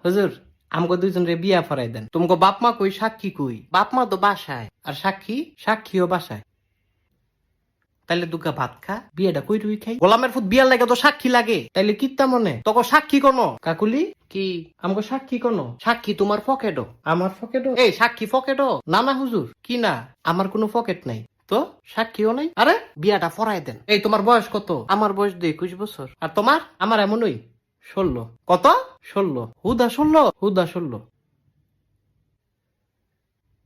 হুজুর আমগো দুইজন রে বিয়া ফরাই দেন। তোমাকে বাপ মা কই, সাক্ষী কই? বাপ মা তো বাসায়, আর সাক্ষীও বাসায়। তাইলে দুগা ভাত খা, বিয়েটা কই রুই খাই। গোলামের ফুট বিয়ার লাগে তো সাক্ষী লাগে, তাইলে কিত্তা মনে তখন সাক্ষী কোন কাকুলি কি? আমগো সাক্ষী কোন? সাক্ষী তোমার পকেটও। আমার পকেটও? এই সাক্ষী পকেটও না? না হুজুর, কি না, আমার কোনো পকেট নাই তো, সাক্ষীও নাই। আরে বিয়াটা ফরাই দেন। এই তোমার বয়স কত? আমার বয়স 21 বছর। আর তোমার? আমার এমনই 16। কত? 16। হুদা 16? হুদা 16।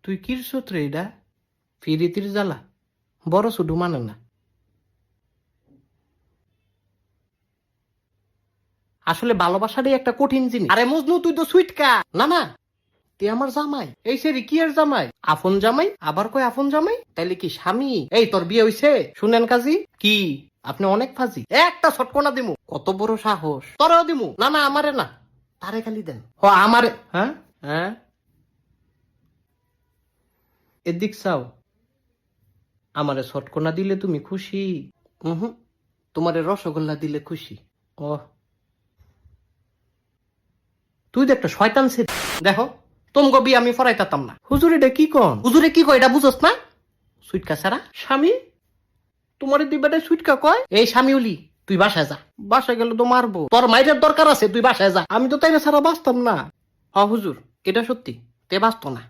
তুই কির সূত্রে এটা? ফিরিতির জ্বালা বড় শুধু মানে না। আসলে ভালোবাসারই একটা কঠিন জিনিস। আরে মজনু তুই তো সুইটকা। না না, তুই আমার জামাই। এই সেরি কি এর জামাই? আপন জামাই? আবার কই আপন জামাই? তাইলে কি স্বামী? এই তোর বিয়ে হইছে? শুনেন কাজী কি, আপনি অনেক ফাজি। একটা ছটকনা দিমু। কত বড় সাহস! তোরেও দিমু। না না, আমারে না, তারে খালি দেন। ও আমারে? হ্যাঁ হ্যাঁ, এদিক চাও। আমারে ছটকনা দিলে তুমি খুশি? হুম, তোমারে রসগোল্লা দিলে খুশি। ও, তুই তো একটা শয়তান ছিল। দেখো তোমাকে বিয়ে আমি ফরাইতাম না। হুজুর এটা কি কন? হুজুরে কি কয় এটা বুঝস না? সুইটকা ছাড়া স্বামী? তোমার দুই বেটায় সুইটকা কয়? এই স্বামীউলি, তুই বাসায় যা। বাসায় গেলে তো মারবো। তোর মাইরের দরকার আছে, তুই বাসায় যা। আমি তো তাই ছাড়া বাঁচতাম না। হ হুজুর, এটা সত্যি, তে বাঁচত না।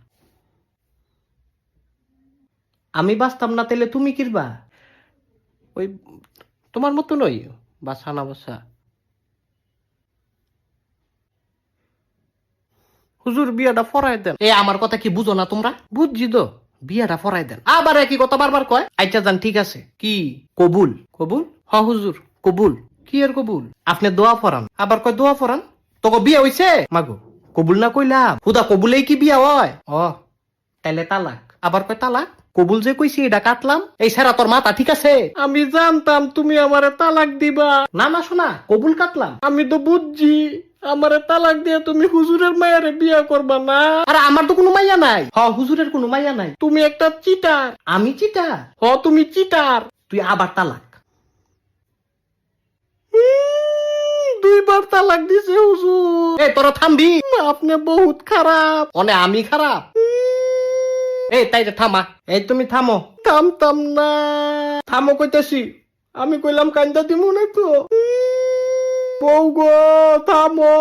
আমি বাঁচতাম না, তাইলে তুমি কিরবা? ওই তোমার মতো নই, বাসা না বাসা। হুজুর বিয়াটা ফরাই দেন। এ আমার কথা কি বুঝো না তোমরা? বুঝছি তো, বিয়াটা ফরাই দেন। আবার একই কথা বারবার কয়। আচ্ছা যান, ঠিক আছে। কি কবুল? কবুল? হ হুজুর কবুল। কি এর কবুল? আপনি দোয়া ফরান, আবার কয় দোয়া ফরান। তোকে বিয়ে হইছে? মাগো কবুল না কইলাম, হুদা কবুলেই কি বিয়া হয়? ও তাইলে তালাক। আবার কয় তালাক। কবুল যে কইছি এটা কাটলাম। এই সেরা তোর মাথা ঠিক আছে? আমি জানতাম তুমি আমারে তালাক দিবা। না না শোনা, কবুল কাটলাম। আমি তো বুঝছি আমারে তালাক দিয়ে তুমি হুজুরের মায়ারে বিয়া করবা না। আরে আমার তো কোনো মাইয়া নাই। হ হুজুরের কোনো মাইয়া নাই। তুমি একটা চিটার। আমি চিটার? হ তুমি চিটার। তুই আবার তালাক। দুইবার তালাক দিছে হুজুর। এই তোরা থামবি? আপনি বহুত খারাপ। অনে আমি খারাপ? এই তাই থামা। এই তুমি থামো। থামতাম না। থামো কইতাছি। আমি কইলাম কান্দা দিমু না তো। বউ গো থামো।